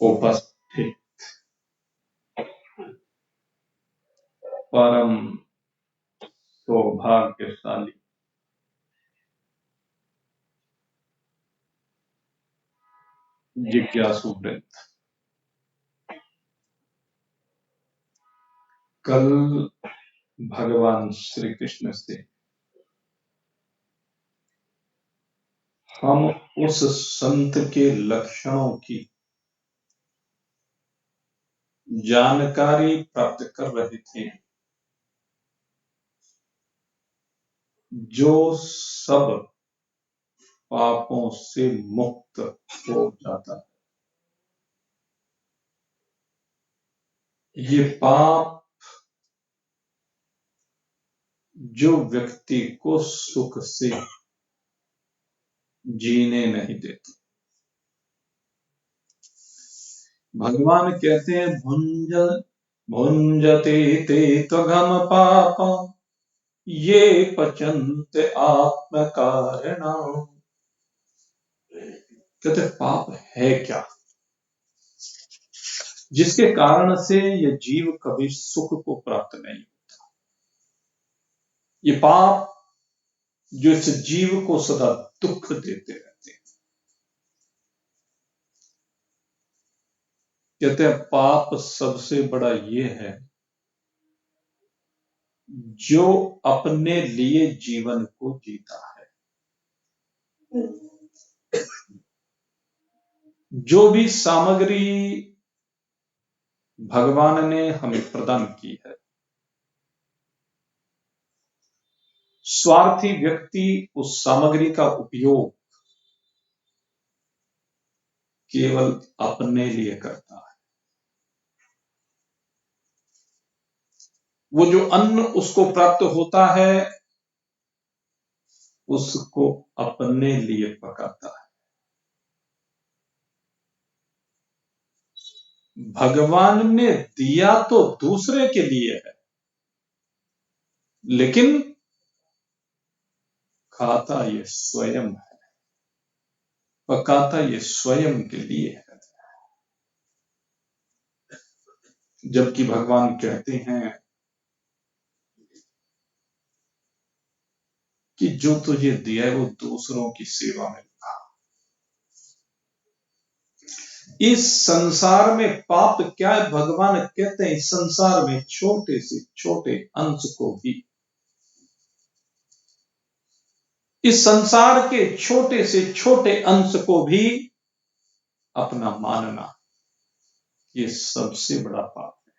उपस्थित परम सौभाग्यशाली जिज्ञासु वृंद, कल भगवान श्री कृष्ण से हम उस संत के लक्षणों की जानकारी प्राप्त कर रहे थे जो सब पापों से मुक्त हो जाता है। ये पाप जो व्यक्ति को सुख से जीने नहीं देते। भगवान कहते हैं भुंजते ते त्वघम पाप ये पचन्त आत्म कारणा। कहते पाप है क्या जिसके कारण से यह जीव कभी सुख को प्राप्त नहीं होता। ये पाप जो इस जीव को सदा दुख देते रहते हैं। कहते हैं पाप सबसे बड़ा ये है जो अपने लिए जीवन को जीता है। जो भी सामग्री भगवान ने हमें प्रदान की है, स्वार्थी व्यक्ति उस सामग्री का उपयोग केवल अपने लिए करता है। वो जो अन्न उसको प्राप्त होता है उसको अपने लिए पकाता है। भगवान ने दिया तो दूसरे के लिए है, लेकिन खाता ये स्वयं है, पकाता ये स्वयं के लिए है। जबकि भगवान कहते हैं कि जो तुझे दिया है वो दूसरों की सेवा में लगा। इस संसार में पाप क्या है? भगवान कहते हैं इस संसार में छोटे से छोटे अंश को भी, इस संसार के छोटे से छोटे अंश को भी अपना मानना, ये सबसे बड़ा पाप है।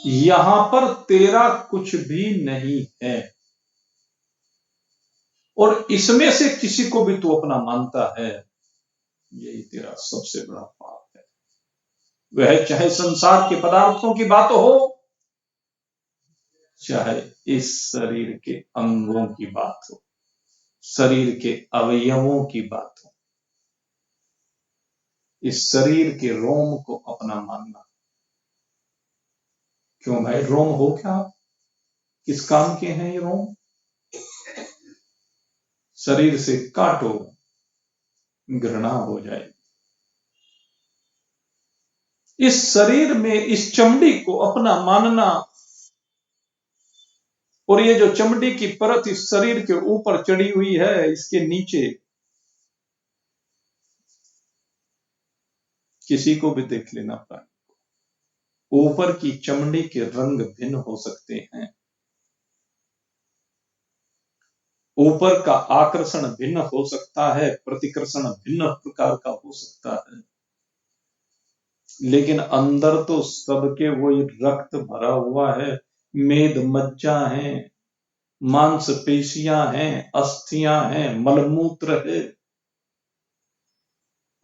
यहां पर तेरा कुछ भी नहीं है और इसमें से किसी को भी तू अपना मानता है, यही तेरा सबसे बड़ा पाप है। वह चाहे संसार के पदार्थों की बात हो, चाहे इस शरीर के अंगों की बात हो, शरीर के अवयवों की बात हो, इस शरीर के रोम को अपना मानना। क्यों भाई, रोम हो क्या? किस काम के हैं ये रोम? शरीर से काटो, घृणा हो जाए। इस शरीर में इस चमड़ी को अपना मानना, और ये जो चमड़ी की परत इस शरीर के ऊपर चढ़ी हुई है, इसके नीचे किसी को भी देख लेना प्राणी को, ऊपर की चमड़ी के रंग भिन्न हो सकते हैं, ऊपर का आकर्षण भिन्न हो सकता है, प्रतिकर्षण भिन्न प्रकार का हो सकता है, लेकिन अंदर तो सबके वही रक्त भरा हुआ है, मेद मज्जा है, मांसपेशियां हैं, अस्थियां हैं, मलमूत्र है,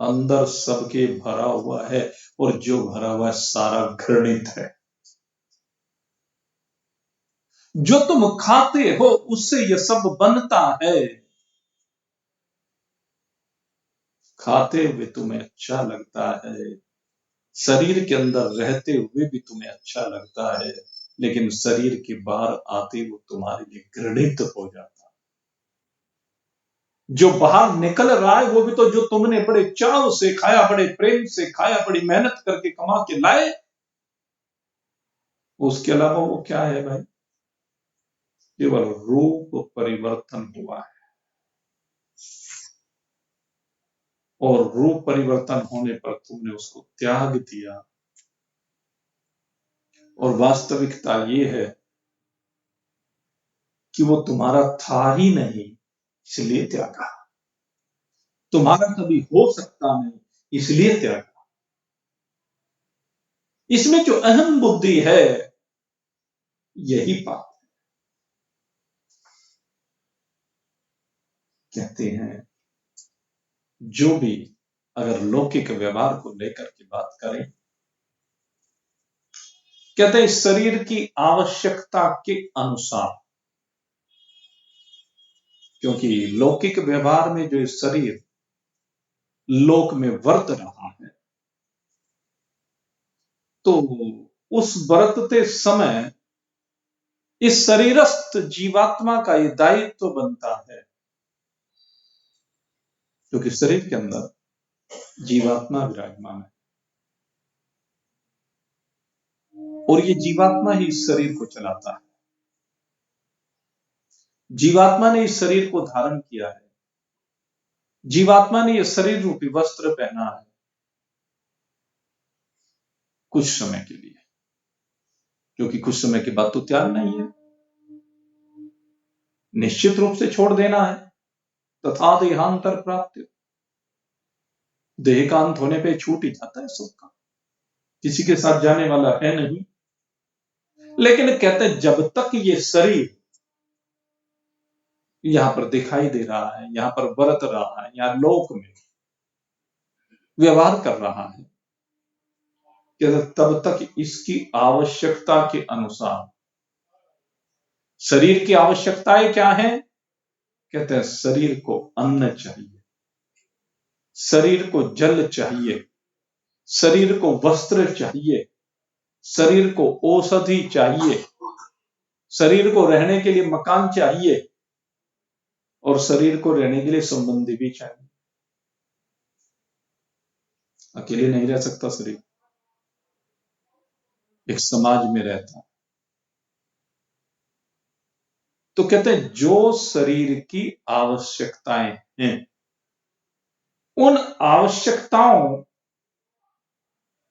अंदर सबके भरा हुआ है। और जो भरा हुआ है सारा घृणित है। जो तुम खाते हो उससे यह सब बनता है। खाते हुए तुम्हें अच्छा लगता है, शरीर के अंदर रहते हुए भी तुम्हें अच्छा लगता है, लेकिन शरीर के बाहर आते वो तुम्हारे लिए घृणित हो जाता है। जो बाहर निकल रहा है वो भी तो जो तुमने बड़े चाव से खाया, बड़े प्रेम से खाया, बड़ी मेहनत करके कमा के लाए, उसके अलावा वो क्या है भाई? केवल रूप परिवर्तन हुआ है, और रूप परिवर्तन होने पर तुमने उसको त्याग दिया। और वास्तविकता ये है कि वो तुम्हारा था ही नहीं, इसलिए त्यागा। तुम्हारा कभी हो सकता नहीं, इसलिए त्यागा। इसमें जो अहम बुद्धि है, यही पाप। कहते हैं जो भी अगर लौकिक व्यवहार को लेकर के बात करें, कहते हैं शरीर की आवश्यकता के अनुसार, क्योंकि लौकिक व्यवहार में जो शरीर लोक में वर्त रहा है, तो उस बरतते समय इस शरीरस्थ जीवात्मा का ये दायित्व बनता है, क्योंकि शरीर के अंदर जीवात्मा विराजमान है, और ये जीवात्मा ही इस शरीर को चलाता है। जीवात्मा ने इस शरीर को धारण किया है, जीवात्मा ने यह शरीर रूपी वस्त्र पहना है कुछ समय के लिए, क्योंकि कुछ समय के बाद तो त्याग नहीं है, निश्चित रूप से छोड़ देना है। तथा देहांतर प्राप्त, देह का अंत होने पे छूट ही जाता है सबका, किसी के साथ जाने वाला है नहीं। लेकिन कहते हैं जब तक ये शरीर यहां पर दिखाई दे रहा है, यहां पर बरत रहा है, यहां लोक में व्यवहार कर रहा है, तब तक इसकी आवश्यकता के अनुसार, शरीर की आवश्यकताएं क्या है? कहते हैं शरीर को अन्न चाहिए, शरीर को जल चाहिए, शरीर को वस्त्र चाहिए, शरीर को औषधि चाहिए, शरीर को रहने के लिए मकान चाहिए, और शरीर को रहने के लिए संबंधी भी चाहिए। अकेले नहीं रह सकता शरीर, एक समाज में रहता। तो कहते हैं जो शरीर की आवश्यकताएं हैं, उन आवश्यकताओं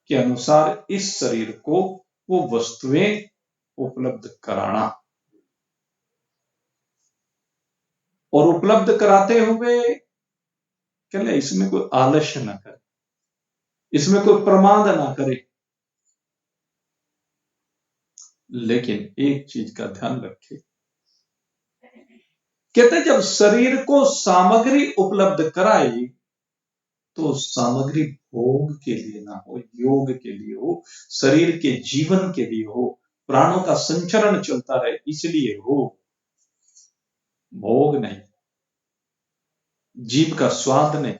के अनुसार इस शरीर को वो वस्तुएं उपलब्ध कराना, और उपलब्ध कराते हुए कहले इसमें कोई आलस्य ना करे, इसमें कोई प्रमाद ना करे। लेकिन एक चीज का ध्यान रखे, कहते जब शरीर को सामग्री उपलब्ध कराई, तो सामग्री भोग के लिए ना हो, योग के लिए हो, शरीर के जीवन के लिए हो, प्राणों का संचरण चलता रहे इसलिए हो, भोग नहीं, जीव का स्वाद नहीं,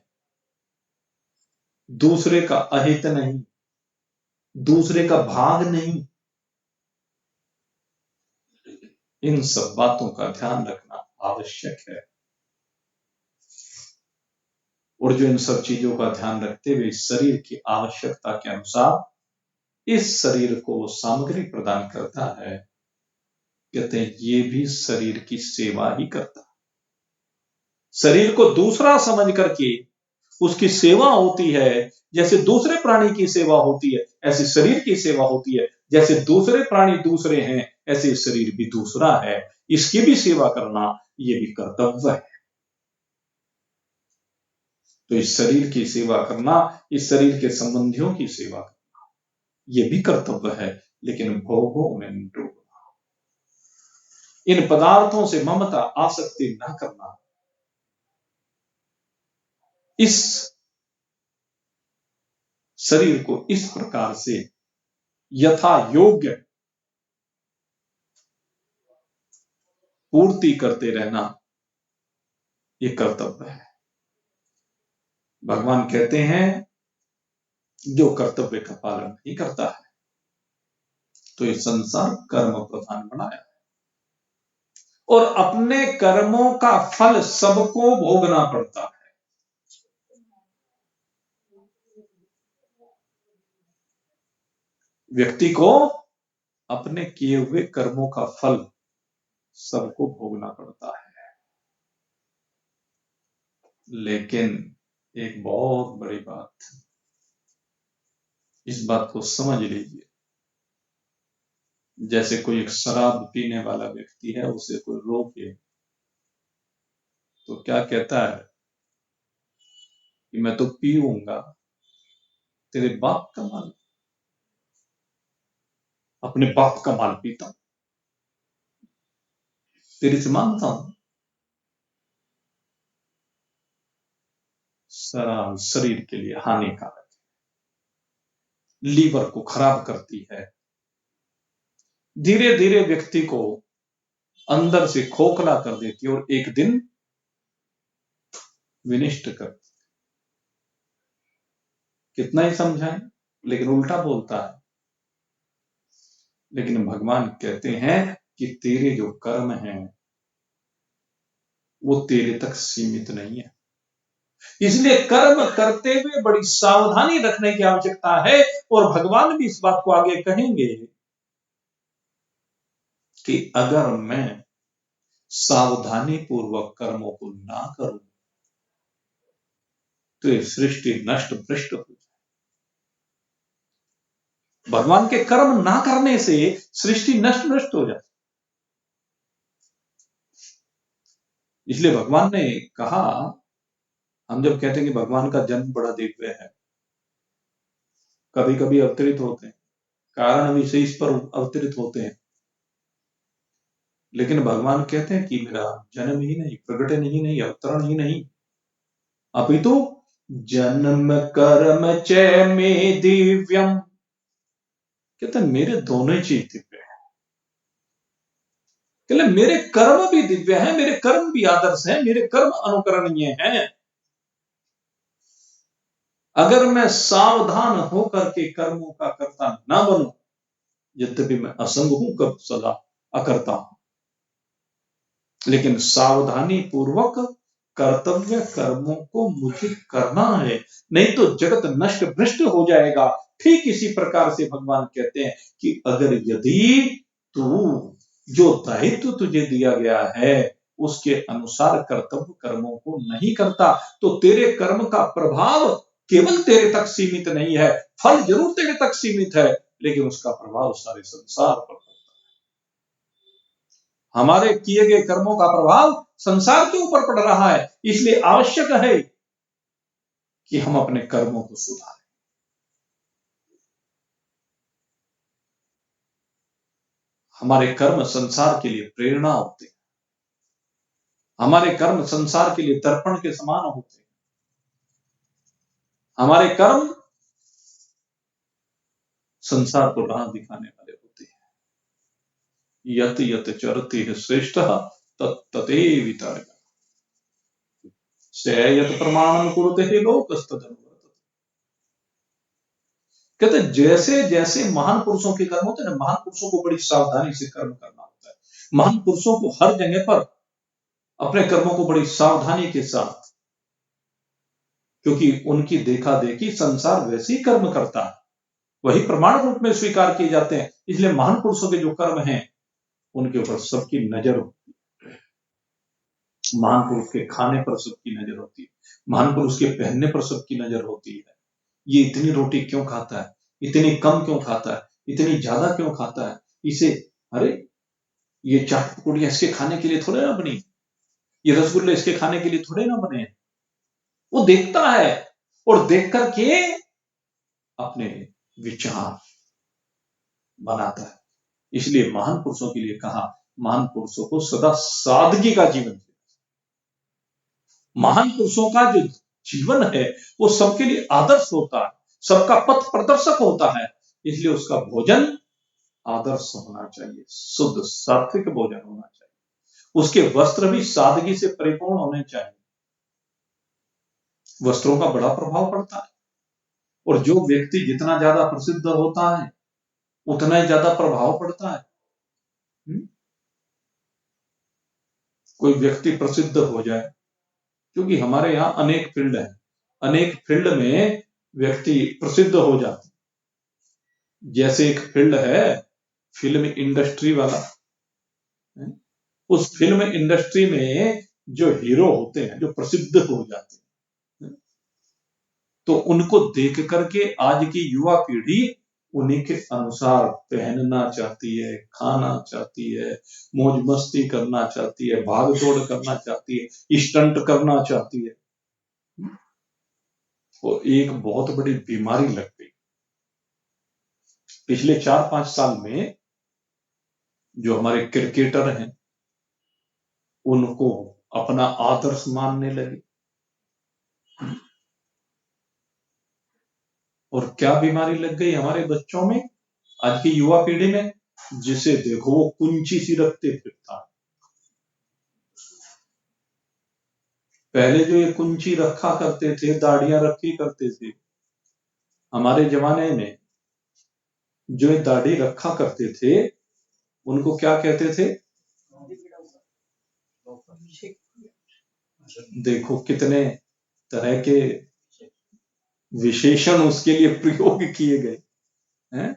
दूसरे का अहित नहीं, दूसरे का भाग नहीं। इन सब बातों का ध्यान रखना आवश्यक है, और जो इन सब चीजों का ध्यान रखते हुए शरीर की आवश्यकता के अनुसार इस शरीर को वो सामग्री प्रदान करता है, कहते हैं ये भी शरीर की सेवा ही करता है। शरीर को दूसरा समझ करके उसकी सेवा होती है, जैसे दूसरे प्राणी की सेवा होती है ऐसे शरीर की सेवा होती है, जैसे दूसरे प्राणी दूसरे हैं ऐसे शरीर भी दूसरा है, इसकी भी सेवा करना ये भी कर्तव्य है। तो इस शरीर की सेवा करना, इस शरीर के संबंधियों की सेवा करना, ये भी कर्तव्य है, लेकिन भोगों में नहीं डूबना, इन पदार्थों से ममता आसक्ति न करना, इस शरीर को इस प्रकार से यथा योग्य पूर्ति करते रहना, ये कर्तव्य है। भगवान कहते हैं जो कर्तव्य का पालन नहीं करता है तो ये संसार कर्म प्रधान बनाया है। और अपने कर्मों का फल सबको भोगना पड़ता है। व्यक्ति को अपने किए हुए कर्मों का फल सबको भोगना पड़ता है। लेकिन एक बहुत बड़ी बात, इस बात को समझ लीजिए। जैसे कोई एक शराब पीने वाला व्यक्ति है, उसे कोई रोके तो क्या कहता है कि मैं तो पीऊंगा, तेरे बाप का माल, अपने बाप का माल पीता हूं, तेरे से मांगता हूं। शराब शरीर के लिए हानिकारक, लीवर को खराब करती है, धीरे धीरे व्यक्ति को अंदर से खोखला कर देती है और एक दिन विनिष्ट कर। कितना ही समझाएं, लेकिन उल्टा बोलता है। लेकिन भगवान कहते हैं कि तेरे जो कर्म हैं वो तेरे तक सीमित नहीं है, इसलिए कर्म करते हुए बड़ी सावधानी रखने की आवश्यकता है। और भगवान भी इस बात को आगे कहेंगे कि अगर मैं सावधानी पूर्वक कर्मों को ना करूं तो ये सृष्टि नष्ट भ्रष्ट हो जाए। भगवान के कर्म ना करने से सृष्टि नष्ट भ्रष्ट हो जाती। इसलिए भगवान ने कहा, हम जब कहते हैं कि भगवान का जन्म बड़ा दिव्य है, कभी कभी अवतरित होते हैं, कारण विशेष पर अवतरित होते हैं, लेकिन भगवान कहते हैं कि मेरा जन्म ही नहीं, प्रकटन ही नहीं, अवतरण ही नहीं, अपितु जन्म कर्म च मे दिव्यम। कहते हैं मेरे दोनों ही चीज दिव्य है। कहते मेरे कर्म भी दिव्य है, मेरे कर्म भी आदर्श है, मेरे कर्म अनुकरणीय हैं। अगर मैं सावधान होकर के कर्मों का कर्ता ना बनूं, यद्यपि मैं असंग हूं, कब सदा अकर्ता हूं, लेकिन सावधानी पूर्वक कर्तव्य कर्मों को मुझे करना है, नहीं तो जगत नष्ट भ्रष्ट हो जाएगा। ठीक इसी प्रकार से भगवान कहते हैं कि अगर यदि तू जो दायित्व तुझे दिया गया है उसके अनुसार कर्तव्य कर्मों को नहीं करता, तो तेरे कर्म का प्रभाव केवल तेरे तक सीमित नहीं है, फल जरूर तेरे तक सीमित है, लेकिन उसका प्रभाव सारे संसार पर। हमारे किए गए कर्मों का प्रभाव संसार के ऊपर पड़ रहा है, इसलिए आवश्यक है कि हम अपने कर्मों को सुधारें। हमारे कर्म संसार के लिए प्रेरणा होते हैं, हमारे कर्म संसार के लिए दर्पण के समान होते हैं, हमारे कर्म संसार को राह दिखाने वाले होते हैं। यत यत चरति श्रेष्ठ तत्तते वितर्क यत प्रमाणम कुरुते लोकस्तदनु। कहते जैसे जैसे महान पुरुषों के कर्म होते हैं ना, महान पुरुषों को बड़ी सावधानी से कर्म करना होता है। महान पुरुषों को हर जगह पर अपने कर्मों को बड़ी सावधानी के साथ, क्योंकि उनकी देखा देखी संसार वैसे ही कर्म करता है, वही प्रमाण रूप में स्वीकार किए जाते हैं। इसलिए महान पुरुषों के जो कर्म हैं उनके ऊपर सबकी नजर होती है। महान पुरुष के खाने पर सबकी नजर होती है, महान पुरुष के पहनने पर सबकी नजर होती है। ये इतनी रोटी क्यों खाता है, इतनी कम क्यों खाता है, इतनी ज्यादा क्यों खाता है, इसे, अरे ये चाट पकौड़ियां इसके खाने के लिए थोड़े ना बनी, ये रसगुल्ले इसके खाने के लिए थोड़े ना बने। वो देखता है और देख करके अपने विचार बनाता है। इसलिए महान पुरुषों के लिए कहा, महान पुरुषों को सदा सादगी का जीवन, महान पुरुषों का जो जीवन है वो सबके लिए आदर्श होता है, सबका पथ प्रदर्शक होता है। इसलिए उसका भोजन आदर्श होना चाहिए, शुद्ध सात्विक भोजन होना चाहिए। उसके वस्त्र भी सादगी से परिपूर्ण होने चाहिए। वस्त्रों का बड़ा प्रभाव पड़ता है, और जो व्यक्ति जितना ज्यादा प्रसिद्ध होता है उतना ही ज्यादा प्रभाव पड़ता है। कोई व्यक्ति प्रसिद्ध हो जाए, क्योंकि हमारे यहाँ अनेक फील्ड है, अनेक फील्ड में व्यक्ति प्रसिद्ध हो जाते। जैसे एक फील्ड है फिल्म इंडस्ट्री वाला, उस फिल्म इंडस्ट्री में जो हीरो होते हैं, जो प्रसिद्ध हो जाते हैं, तो उनको देख करके आज की युवा पीढ़ी उन्हीं के अनुसार पहनना चाहती है, खाना चाहती है, मौज मस्ती करना चाहती है, भाग दौड़ करना चाहती है, स्टंट करना चाहती है। वो एक बहुत बड़ी बीमारी लग गई। पिछले 4-5 साल में जो हमारे क्रिकेटर हैं, उनको अपना आदर्श मानने लगे। और क्या बीमारी लग गई हमारे बच्चों में, आज की युवा पीढ़ी में, जिसे देखो वो कुंची सी रखते फिरता है। पहले जो ये कुंची रखा करते थे, दाढ़ियां रखी करते थे, हमारे जमाने में जो ये दाढ़ी रखा करते थे उनको क्या कहते थे? देखो कितने तरह के विशेषण उसके लिए प्रयोग किए गए हैं।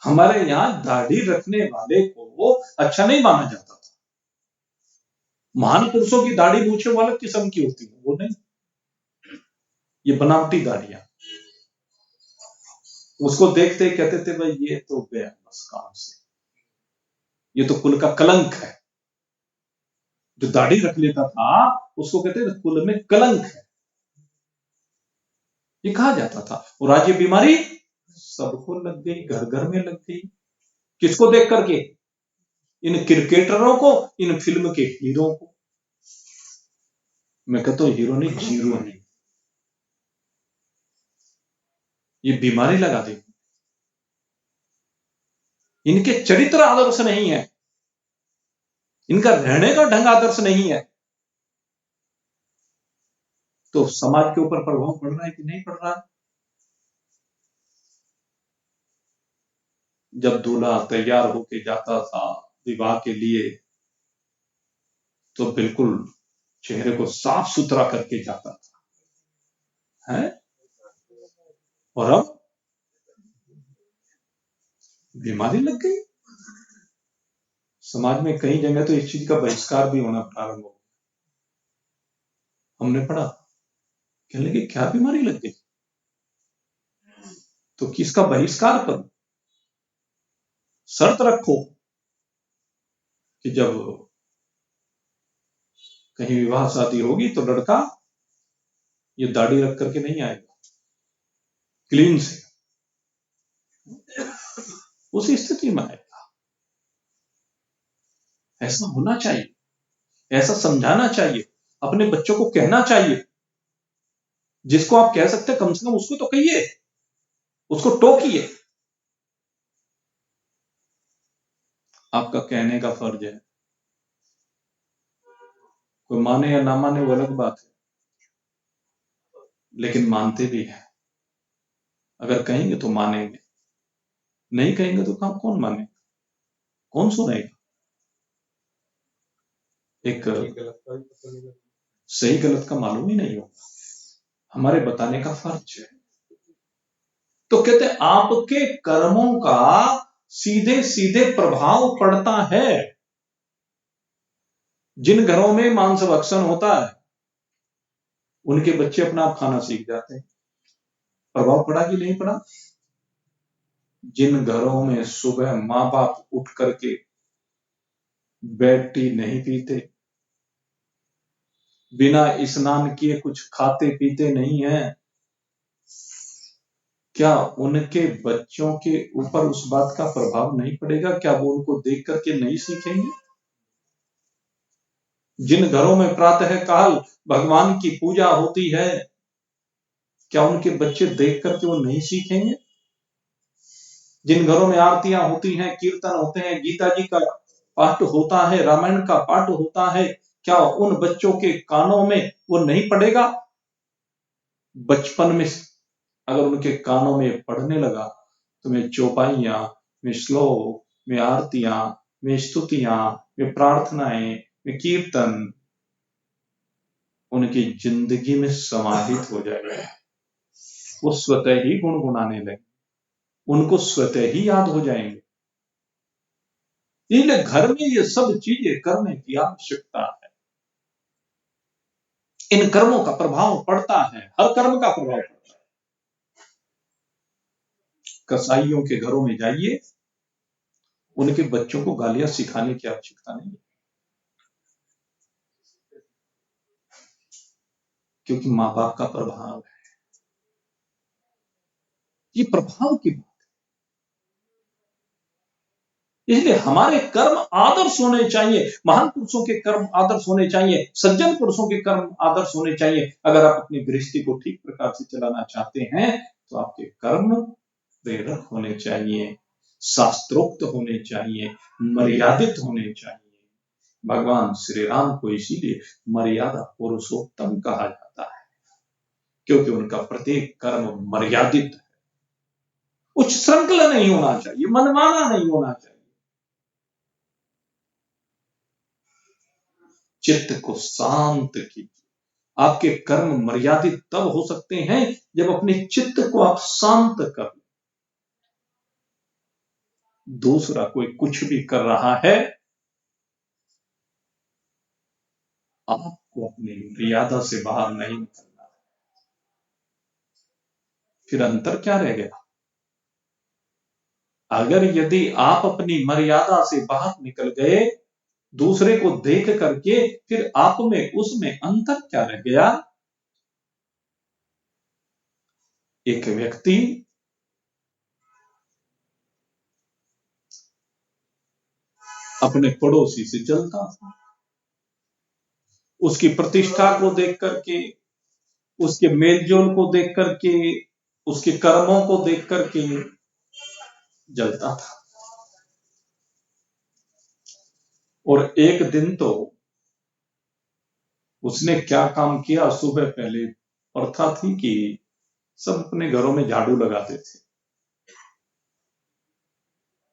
हमारे यहाँ दाढ़ी रखने वाले को अच्छा नहीं माना जाता था। महान पुरुषों की दाढ़ी मूछें वो अलग किस्म की होती है, वो नहीं, ये बनावटी दाढ़ियां। उसको देखते ही कहते थे भाई ये तो गया बस काम से, ये तो कुल का कलंक है। जो दाढ़ी रख लेता था उसको कहते थे कुल में कलंक है, ये कहा जाता था। और आज ये बीमारी सबको लग गई, घर घर में लग गई। किसको देख करके? इन क्रिकेटरों को, इन फिल्म के हीरो को। मैं कहता हूं हीरो नहीं, जीरो नहीं, ये बीमारी लगा दी। इनके चरित्र आदर्श नहीं है, इनका रहने का ढंग आदर्श नहीं है, तो समाज के ऊपर प्रभाव पड़ रहा है कि नहीं पड़ रहा है? जब दूल्हा तैयार होके जाता था विवाह के लिए, तो बिल्कुल चेहरे को साफ सुथरा करके जाता था, है? और अब बीमारी लग गई। समाज में कई जगह तो इस चीज का बहिष्कार भी होना प्रारंभ हो गया। हमने पढ़ा, कहने लगे क्या बीमारी लग गई, तो किसका बहिष्कार करो? शर्त रखो कि जब कहीं विवाह शादी होगी तो लड़का ये दाढ़ी रख करके नहीं आएगा, क्लीन से, उसी स्थिति में आएगा। ऐसा होना चाहिए, ऐसा समझाना चाहिए, अपने बच्चों को कहना चाहिए। जिसको आप कह सकते कम से कम उसको तो कहिए, उसको टोकिए। आपका कहने का फर्ज है, कोई माने या ना माने वो अलग बात है, लेकिन मानते भी हैं। अगर कहेंगे तो मानेंगे, नहीं कहेंगे तो कौन मानेगा, कौन सुनेगा? एक सही गलत का मालूम ही नहीं होगा, हमारे बताने का फर्ज है। तो कहते हैं आपके कर्मों का सीधे सीधे प्रभाव पड़ता है। जिन घरों में मांस भक्षण होता है उनके बच्चे अपना आप खाना सीख जाते हैं। प्रभाव पड़ा कि नहीं पड़ा? जिन घरों में सुबह माँ बाप उठ करके बेड टी नहीं पीते, बिना स्नान किए कुछ खाते पीते नहीं है, क्या उनके बच्चों के ऊपर उस बात का प्रभाव नहीं पड़ेगा? क्या वो उनको देख करके नहीं सीखेंगे? जिन घरों में प्रातः काल भगवान की पूजा होती है, क्या उनके बच्चे देख करके वो नहीं सीखेंगे? जिन घरों में आरतियां होती हैं, कीर्तन होते हैं, गीता जी का पाठ होता है, रामायण का पाठ होता है, क्या उन बच्चों के कानों में वो नहीं पड़ेगा? बचपन में अगर उनके कानों में पड़ने लगा तो मैं चौपाइयां, मैं श्लोक, मैं आरतियां, मैं स्तुतियां, मैं प्रार्थनाएं, कीर्तन उनकी जिंदगी में समाहित हो जाएगा। वो स्वतः ही गुनगुनाने लगे, उनको स्वतः ही याद हो जाएंगे। इसलिए घर में ये सब चीजें करने की आवश्यकता है। इन कर्मों का प्रभाव पड़ता है, हर कर्म का प्रभाव पड़ता है। कसाईयों के घरों में जाइए, उनके बच्चों को गालियां सिखाने की आवश्यकता नहीं है, क्योंकि माँ बाप का प्रभाव है। ये प्रभाव की बात है। इसलिए हमारे कर्म आदर्श होने चाहिए, महान पुरुषों के कर्म आदर्श होने चाहिए, सज्जन पुरुषों के कर्म आदर्श होने चाहिए। अगर आप अपनी गृहस्थी को ठीक प्रकार से चलाना चाहते हैं तो आपके कर्म प्रेरक होने चाहिए, शास्त्रोक्त होने चाहिए, मर्यादित होने चाहिए। भगवान श्री राम को इसीलिए मर्यादा पुरुषोत्तम कहा जाता है, क्योंकि उनका प्रत्येक कर्म मर्यादित है। उच्च श्रृंखला नहीं होना चाहिए, मनमाना नहीं होना चाहिए। चित्त को शांत कीजिए। आपके कर्म मर्यादित तब हो सकते हैं जब अपने चित्त को आप शांत कर लें। दूसरा कोई कुछ भी कर रहा है, आपको अपनी मर्यादा से बाहर नहीं निकलना है। फिर अंतर क्या रह गया? अगर यदि आप अपनी मर्यादा से बाहर निकल गए दूसरे को देख करके, फिर आप में उसमें अंतर क्या रह गया? एक व्यक्ति अपने पड़ोसी से जलता था, उसकी प्रतिष्ठा को देख करके, उसके मेलजोल को देख करके, उसके कर्मों को देख करके जलता था। और एक दिन तो उसने क्या काम किया, सुबह पहले प्रथा थी कि सब अपने घरों में झाड़ू लगाते थे,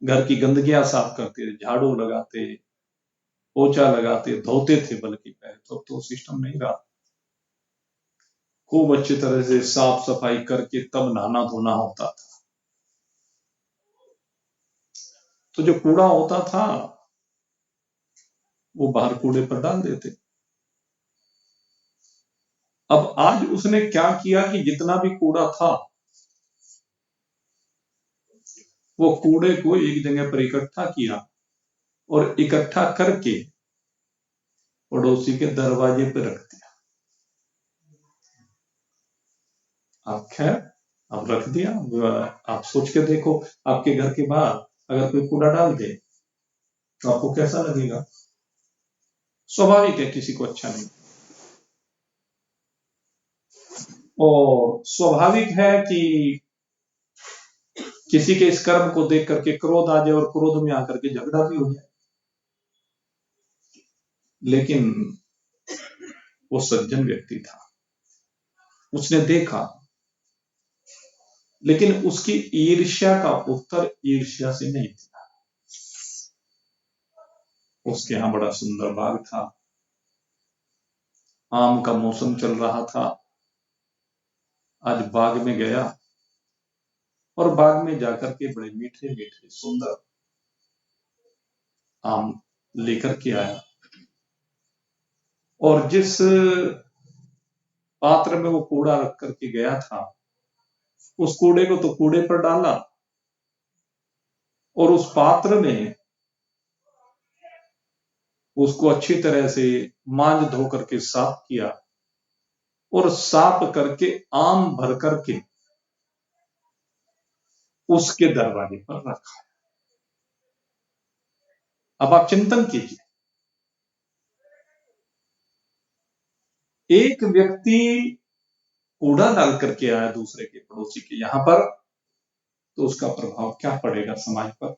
घर की गंदगियां साफ करते थे, झाड़ू लगाते, पोछा लगाते, धोते थे, बल्कि पहले तो सिस्टम नहीं रहा। खूब अच्छी तरह से साफ सफाई करके तब नहाना धोना होता था। तो जो कूड़ा होता था वो बाहर कूड़े पर डाल देते। अब आज उसने क्या किया कि जितना भी कूड़ा था वो कूड़े को एक जगह पर इकट्ठा किया और इकट्ठा करके पड़ोसी के दरवाजे पे रख दिया। अब खैर, अब रख दिया, आप सोच के देखो, आपके घर के बाहर अगर कोई कूड़ा डाल दे तो आपको कैसा लगेगा? स्वाभाविक है किसी को अच्छा नहीं। और स्वाभाविक है कि किसी के इस कर्म को देख करके क्रोध आ जाए और क्रोध में आकर के झगड़ा भी हो जाए। लेकिन वो सज्जन व्यक्ति था, उसने देखा, लेकिन उसकी ईर्ष्या का उत्तर ईर्ष्या से नहीं था। उसके यहां बड़ा सुंदर बाग था, आम का मौसम चल रहा था। आज बाग में गया और बाग में जाकर के बड़े मीठे मीठे सुंदर आम लेकर के आया, और जिस पात्र में वो कूड़ा रख करके गया था उस कूड़े को तो कूड़े पर डाला और उस पात्र में उसको अच्छी तरह से मांज धो करके साफ किया और साफ करके आम भर करके उसके दरवाजे पर रखा। अब आप चिंतन कीजिए, एक व्यक्ति कूड़ा डाल करके आया दूसरे के पड़ोसी के यहां पर, तो उसका प्रभाव क्या पड़ेगा समाज पर?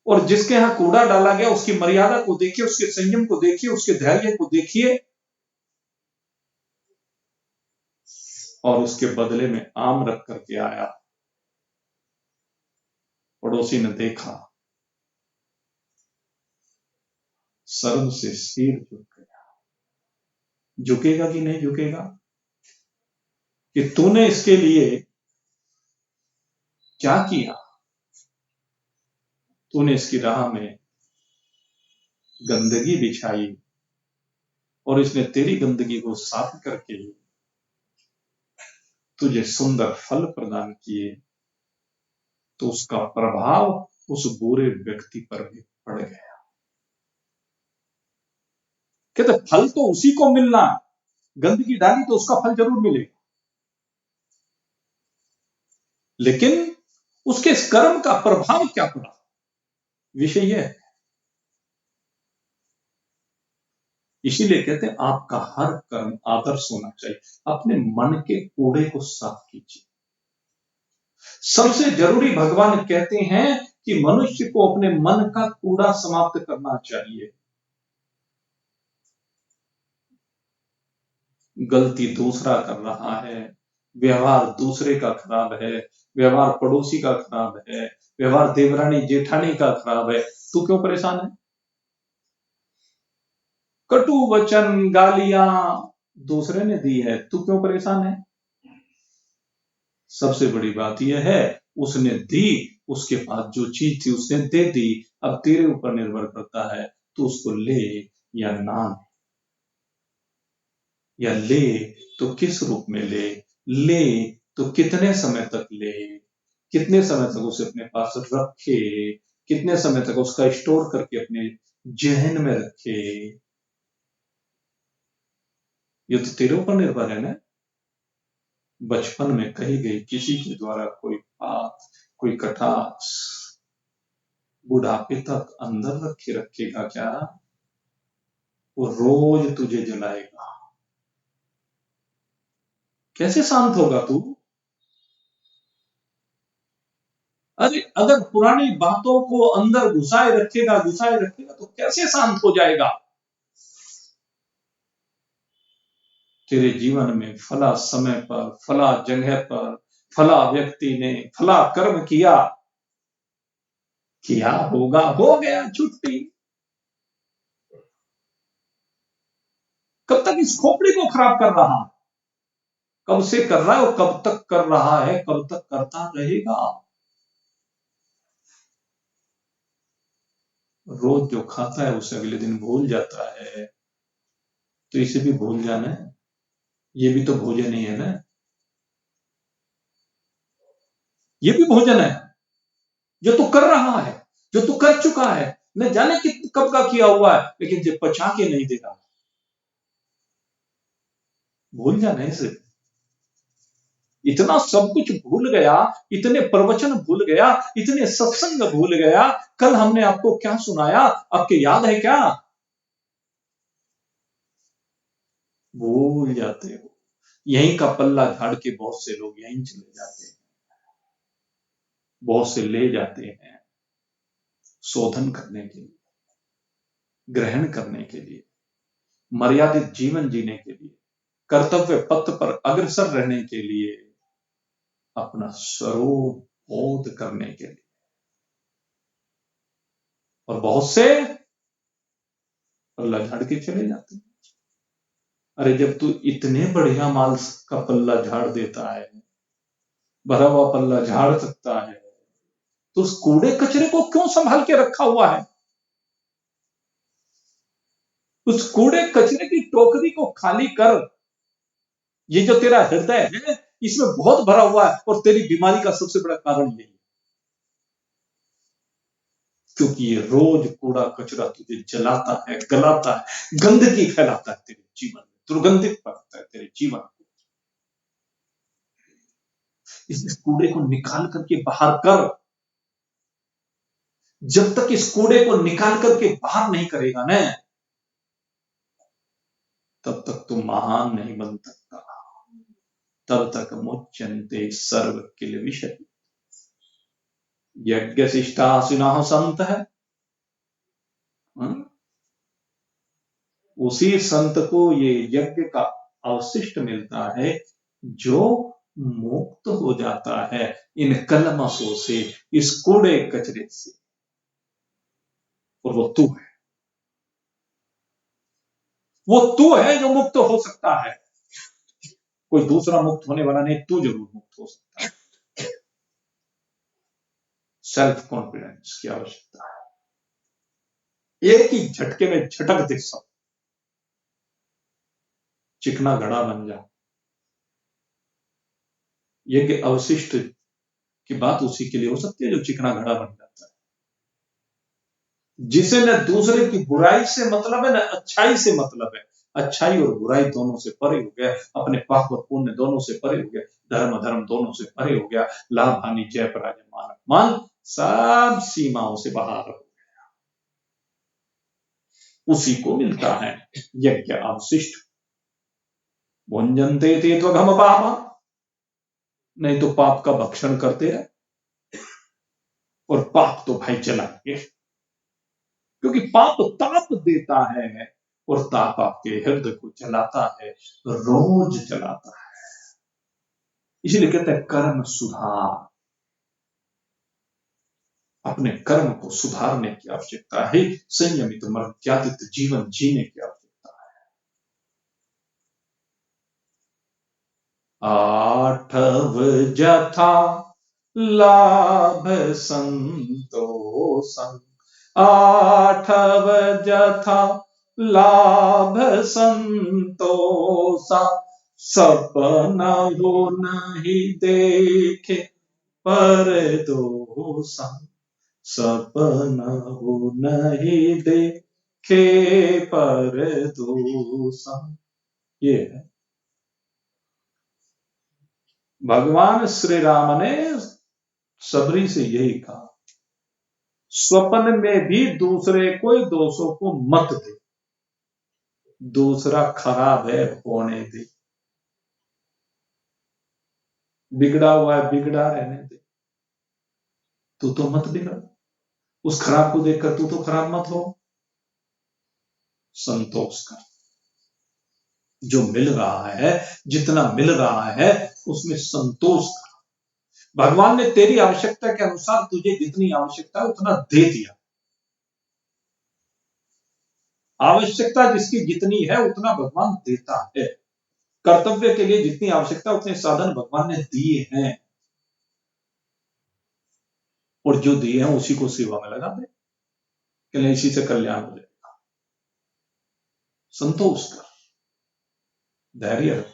और जिसके यहां कूड़ा डाला गया उसकी मर्यादा को देखिए, उसके संयम को देखिए, उसके धैर्य को देखिए, और उसके बदले में आम रख करके आया। पड़ोसी ने देखा, सर्व से सिर झुक गया। झुकेगा कि नहीं झुकेगा? कि तूने इसके लिए क्या किया? तूने इसकी राह में गंदगी बिछाई और इसने तेरी गंदगी को साफ करके तुझे सुंदर फल प्रदान किए, तो उसका प्रभाव उस बुरे व्यक्ति पर भी पड़ गया। कहते फल तो उसी को मिलना, गंदगी डाली तो उसका फल जरूर मिलेगा, लेकिन उसके इस कर्म का प्रभाव क्या पड़ा, विषय यह है। इसीलिए कहते हैं आपका हर कर्म आदर्श होना चाहिए। अपने मन के कूड़े को साफ कीजिए। सबसे जरूरी भगवान कहते हैं कि मनुष्य को अपने मन का कूड़ा समाप्त करना चाहिए। गलती दूसरा कर रहा है, व्यवहार दूसरे का खराब है, व्यवहार पड़ोसी का खराब है, व्यवहार देवरानी जेठानी का खराब है, तू क्यों परेशान है? कटु वचन गालियां दूसरे ने दी है, तू क्यों परेशान है? सबसे बड़ी बात यह है उसने दी, उसके पास जो चीज थी उसने दे दी। अब तेरे ऊपर निर्भर करता है तू उसको ले या ना, या ले तो किस रूप में ले तो कितने समय तक ले, कितने समय तक उसे अपने पास रखे, कितने समय तक उसका स्टोर करके अपने जहन में रखे, ये तो तेरे ऊपर निर्भर है ना। बचपन में कही गई किसी के द्वारा कोई बात, कोई कटाक्ष बुढ़ापे तक अंदर रखेगा क्या? वो रोज तुझे जलाएगा। कैसे शांत होगा तू? अरे अगर पुरानी बातों को अंदर घुसाए रखेगा तो कैसे शांत हो जाएगा? तेरे जीवन में फला समय पर, फला जगह पर, फला व्यक्ति ने फला कर्म किया होगा, हो गया, छुट्टी। कब तक इस खोपड़ी को खराब कर रहा है? कब से कर रहा है और कब तक कर रहा है, कब तक करता रहेगा? रोज जो खाता है उसे अगले दिन भूल जाता है, तो इसे भी भूल जाना है। ये भी तो भोजन ही है ना, ये भी भोजन है। जो तू कर रहा है, जो तू कर चुका है, न जाने कि कब का किया हुआ है, लेकिन जो पचा के नहीं दे रहा, भूल जाना इसे। इतना सब कुछ भूल गया, इतने प्रवचन भूल गया, इतने सत्संग भूल गया। कल हमने आपको क्या सुनाया, आपके याद है क्या? भूल जाते हो। यहीं का पल्ला झाड़ के बहुत से लोग यहीं चले जाते हैं, बहुत से ले जाते हैं शोधन करने के लिए, ग्रहण करने के लिए, मर्यादित जीवन जीने के लिए, कर्तव्य पथ पर अग्रसर रहने के लिए, अपना स्वरूप बोध करने के लिए। और बहुत से पल्ला झाड़ के चले जाते हैं। अरे जब तू इतने बढ़िया माल का पल्ला झाड़ देता है, भरा हुआ पल्ला झाड़ सकता है, तो उस कूड़े कचरे को क्यों संभाल के रखा हुआ है? उस कूड़े कचरे की टोकरी को खाली कर। ये जो तेरा हृदय है इसमें बहुत भरा हुआ है, और तेरी बीमारी का सबसे बड़ा कारण यही है, क्योंकि ये रोज कूड़ा कचरा तुझे जलाता है, गलाता है, गंदगी फैलाता है तेरे जीवन में, दुर्गंधित करता है तेरे जीवन को। इस कूड़े को निकाल करके बाहर कर। जब तक इस कूड़े को निकाल करके बाहर नहीं करेगा ना, तब तक तुम महान नहीं बन सकता। तब तक मुच्यन्ते सर्व किल विषय। यज्ञ शिष्टाशिना संत है, उसी संत को ये यज्ञ का अवशिष्ट मिलता है, जो मुक्त हो जाता है इन कलमशों से, इस कूड़े कचरे से, और वो तू है। वो तू है जो मुक्त हो सकता है, कोई दूसरा मुक्त होने वाला नहीं, तू जरूर मुक्त हो सकता है। सेल्फ कॉन्फिडेंस की आवश्यकता है। एक ही झटके में झटक दे सब, चिकना घड़ा बन जा। यज्ञ अवशिष्ट की बात उसी के लिए हो सकती है जो चिकना घड़ा बन जाता है, जिसे न दूसरे की बुराई से मतलब है न अच्छाई से मतलब है। अच्छाई और बुराई दोनों से परे हो गया, अपने पाप और पुण्य दोनों से परे हो गया, धर्म धर्म दोनों से परे हो गया, लाभ हानि जय पराजय मान अपमान सब सीमाओं से बाहर हो गया। उसी को मिलता है यज्ञ अवशिष्ट। भुंजनते ते त्वघम पापा, नहीं तो पाप का भक्षण करते रहे, और पाप तो भाई चलाएंगे, क्योंकि पाप ताप देता है और ताप आपके हृदय को जलाता है, रोज जलाता है। इसलिए कहते हैं कर्म सुधार, अपने कर्म को सुधारने की आवश्यकता है, संयमित मर्यादित जीवन जीने की आवश्यकता है। आठव जथा लाभ संतोषं, आठव जथा लाभ संतोषा, सपना हो नहीं देखे पर दोषा, सपना हो नहीं देखे पर दोषा। ये है भगवान श्री राम ने सबरी से यही कहा, स्वप्न में भी दूसरे कोई दोषों को मत दे, दूसरा खराब है होने दे, बिगड़ा हुआ है बिगड़ा रहने दे, तू तो मत बिगड़, उस खराब को देखकर तू तो खराब मत हो। संतोष कर, जो मिल रहा है जितना मिल रहा है उसमें संतोष कर। भगवान ने तेरी आवश्यकता के अनुसार तुझे जितनी आवश्यकता है उतना दे दिया, आवश्यकता जिसकी जितनी है उतना भगवान देता है, कर्तव्य के लिए जितनी आवश्यकता उतने साधन भगवान ने दिए हैं, और जो दिए हैं उसी को सेवा में लगा दे, कि इसी से कल्याण हो जाएगा। संतोष कर, धैर्य रख,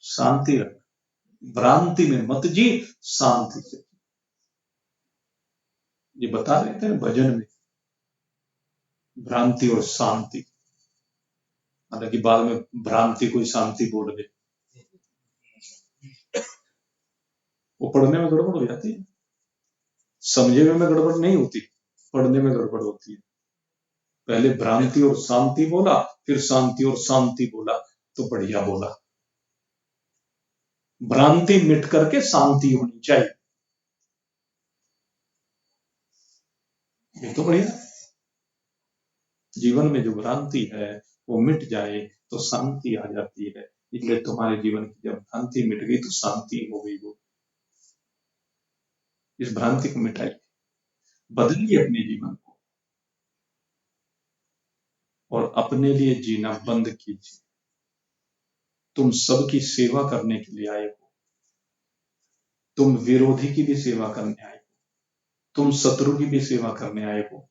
शांति रख, भ्रांति में मत जी, शांति से। ये बता रहे थे भजन में, भ्रांति और शांति, हालांकि बाद में भ्रांति कोई शांति बोल दे, वो पढ़ने में गड़बड़ हो जाती है, समझने में गड़बड़ नहीं होती, पढ़ने में गड़बड़ होती है। पहले भ्रांति और शांति बोला, फिर शांति और शांति बोला, तो बढ़िया बोला। भ्रांति मिट करके शांति होनी चाहिए, ये तो बढ़िया। जीवन में जो भ्रांति है वो मिट जाए तो शांति आ जाती है, इसलिए तुम्हारे जीवन की जब भ्रांति मिट गई तो शांति हो गई। वो इस भ्रांति को मिटाइए, बदलिए अपने जीवन को और अपने लिए जीना बंद कीजिए। तुम सबकी सेवा करने के लिए आए हो, तुम विरोधी की भी सेवा करने आए हो, तुम शत्रु की भी सेवा करने आए हो,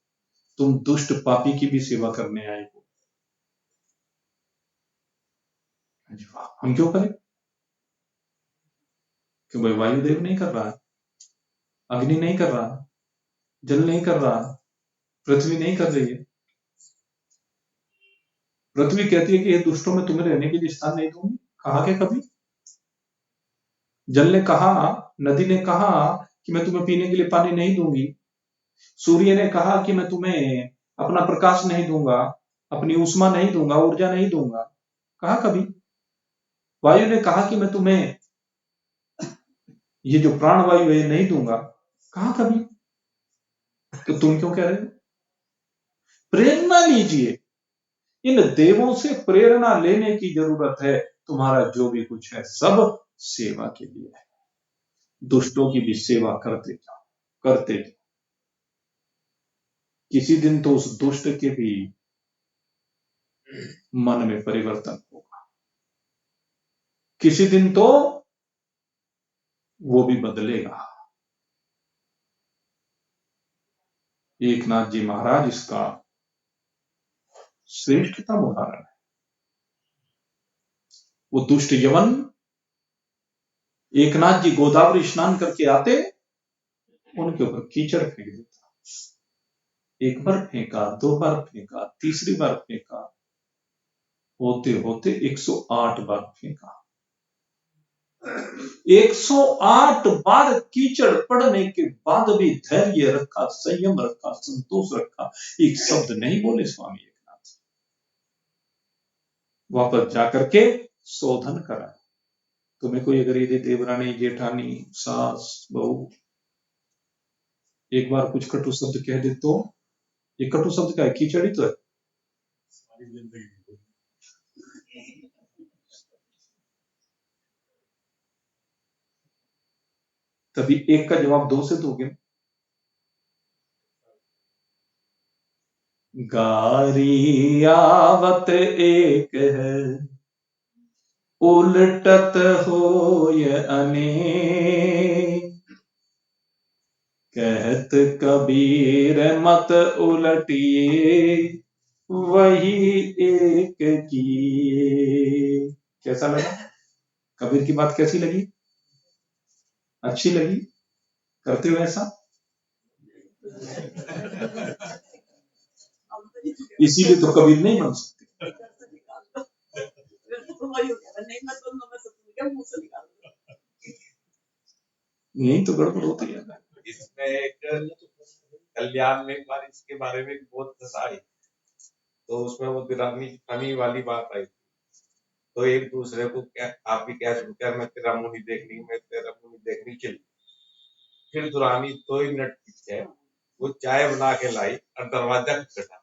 तुम दुष्ट पापी की भी सेवा करने आए हो। हम क्यों करें? क्यों भाई वायुदेव नहीं कर रहा, अग्नि नहीं कर रहा, जल नहीं कर रहा, पृथ्वी नहीं कर रही है। पृथ्वी कहती है कि ये दुष्टों में तुम्हें रहने के लिए स्थान नहीं दूंगी, कहा क्या कभी? जल ने कहा, नदी ने कहा कि मैं तुम्हें पीने के लिए पानी नहीं दूंगी। सूर्य ने कहा कि मैं तुम्हें अपना प्रकाश नहीं दूंगा, अपनी ऊष्मा नहीं दूंगा, ऊर्जा नहीं दूंगा, कहा कभी? वायु ने कहा कि मैं तुम्हें ये जो प्राणवायु है नहीं दूंगा, कहा कभी? तो तुम क्यों कह रहे हो? प्रेरणा लीजिए, इन देवों से प्रेरणा लेने की जरूरत है। तुम्हारा जो भी कुछ है सब सेवा के लिए है, दुष्टों की भी सेवा करते जाओ, करते जाओ। किसी दिन तो उस दुष्ट के भी मन में परिवर्तन होगा। किसी दिन तो वो भी बदलेगा। एकनाथ जी महाराज इसका श्रेष्ठतम उदाहरण है। वो दुष्ट यवन एकनाथ जी गोदावरी स्नान करके आते, उनके ऊपर कीचड़ फेंक देता। एक बार फेंका, 2 बार फेंका, तीसरी बार फेंका, होते होते 108 बार फेंका। 108 बार कीचड़ पड़ने के बाद भी धैर्य रखा, संयम रखा, संतोष रखा, एक शब्द नहीं बोले स्वामी एकनाथ। वापस जाकर के शोधन करा। तुम्हें कोई अगर यदि देवरानी, जेठानी, सास, बहू एक बार कुछ कटु शब्द कह दे तो ये कटु शब्द का है, कीचड़ ही तो है। तभी एक का जवाब 2 से दोगे। गारी आवत एक है, उलटत होय अनेक। कहत कबीर मत उलटिए, वही एक किए। कैसा लगा? कबीर की बात कैसी लगी? अच्छी लगी? करते हो ऐसा? इसीलिए तो कबीर नहीं बन सकते। यही तो गड़बड़ होती है। इसमें एक कल्याण में एक बार इसके बारे में बहुत दशा आई, तो उसमें वो दुरानी वाली बात आई। तो एक दूसरे को आप भी क्या शुक्र, मैं तेरा मुनि देखनी, मैं तेरा मुनि देखनी चली। फिर दुरानी 2 मिनट पीछे वो चाय बना के लाई और दरवाजा खटखटा।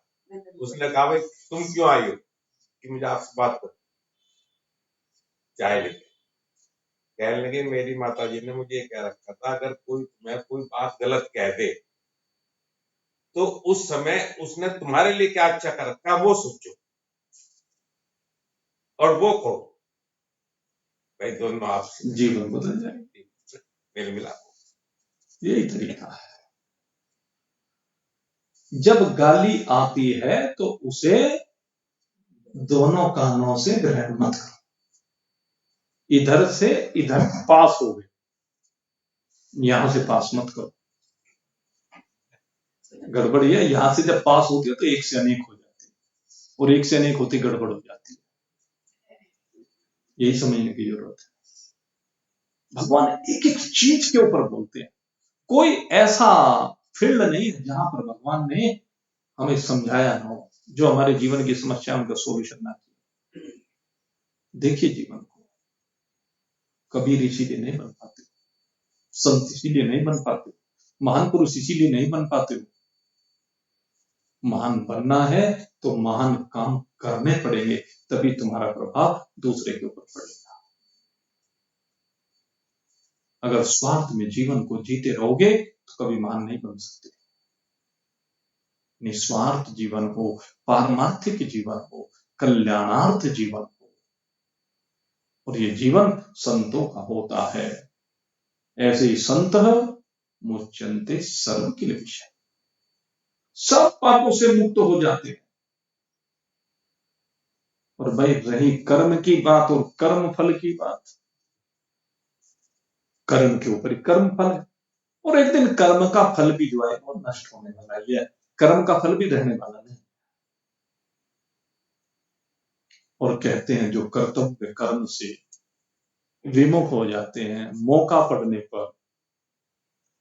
उसने कहा भाई तुम क्यों आई हो? कि मुझे आपसे बात कर, चाय लेके। कहने लगे मेरी माता जी ने मुझे कह रखा था अगर कोई बात गलत कह दे तो उस समय उसने तुम्हारे लिए क्या अच्छा कर रखा वो सोचो और वो कहो। भाई दोनों आपसे जीवन बदल जाए, मेल मिला। यही तरीका है। जब गाली आती है तो उसे दोनों कानों से ग्रहण मत करो। इधर से इधर पास हो गए, यहां से पास मत करो। गड़बड़ है, यहां से जब पास होती है तो एक से अनेक हो जाती है, और एक से अनेक होती गड़बड़ हो जाती है। यही समझने की जरूरत है। भगवान एक एक चीज के ऊपर बोलते हैं। कोई ऐसा फील्ड नहीं है जहां पर भगवान ने हमें समझाया ना हो, जो हमारे जीवन की समस्या उनका सोल्यूशन ना किया। देखिए जीवन को, कबीर इसीलिए नहीं बन पाते, संत इसीलिए नहीं बन पाते, महान पुरुष इसीलिए नहीं बन पाते। महान बनना है तो महान काम करने पड़ेंगे, तभी तुम्हारा प्रभाव दूसरे के ऊपर पड़ेगा। अगर स्वार्थ में जीवन को जीते रहोगे तो कभी महान नहीं बन सकते। निस्वार्थ जीवन हो, पारमार्थिक जीवन हो, कल्याणार्थ जीवन हो, और ये जीवन संतों का होता है। ऐसे ही संत मुच्यन्ते सर्व किल विषय, सब पापों से मुक्त हो जाते हैं। और भाई रही कर्म की बात और कर्म फल की बात, कर्म के ऊपर कर्म फल है, और एक दिन कर्म का फल भी जो है वो नष्ट होने वाला है, कर्म का फल भी रहने वाला नहीं। और कहते हैं जो कर्तव्य कर्म से विमुख हो जाते हैं, मौका पड़ने पर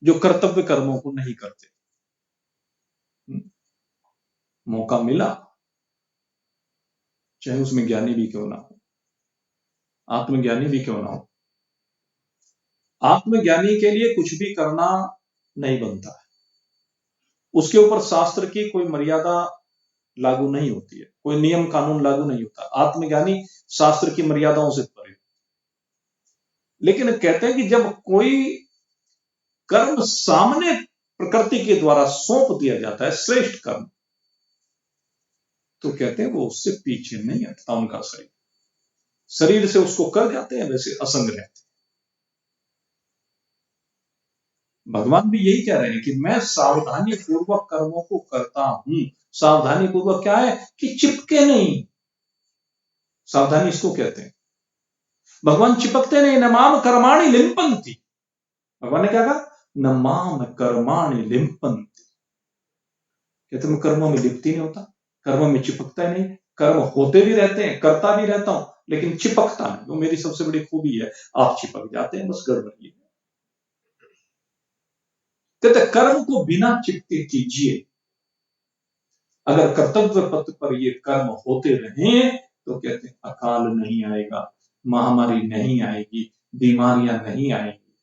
जो कर्तव्य कर्मों को नहीं करते, मौका मिला चाहे उसमें ज्ञानी भी क्यों ना हो, आत्मज्ञानी भी क्यों ना हो, आत्मज्ञानी के लिए कुछ भी करना नहीं बनता है। उसके ऊपर शास्त्र की कोई मर्यादा लागू नहीं होती है, कोई नियम कानून लागू नहीं होता। आत्मज्ञानी शास्त्र की मर्यादाओं से परे। लेकिन कहते हैं कि जब कोई कर्म सामने प्रकृति के द्वारा सौंप दिया जाता है, श्रेष्ठ कर्म, तो कहते हैं वो उससे पीछे नहीं हटता उनका शरीर से उसको कर जाते हैं, वैसे असंग रहते हैं। भगवान भी यही कह रहे हैं कि मैं सावधानी पूर्वक कर्मों को करता हूं। सावधानी पूर्वक क्या है कि चिपके नहीं, सावधानी इसको कहते हैं। भगवान चिपकते नहीं। न माम कर्माणि लिंपन्ति, भगवान ने क्या कहा, न माम कर्माणि लिंपन्ति, कहते मैं कर्मों में लिप्त ही नहीं होता, कर्मों में चिपकता ही नहीं। कर्म होते भी रहते हैं, करता भी रहता हूं, लेकिन चिपकता नहीं। वो मेरी सबसे बड़ी खूबी है। आप चिपक जाते हैं, बस गड़बड़ी है। कहते कर्म को बिना चिपके कीजिए। अगर कर्तव्य पथ पर ये कर्म होते रहे तो कहते हैं अकाल नहीं आएगा, महामारी नहीं आएगी, बीमारियां नहीं आएंगी।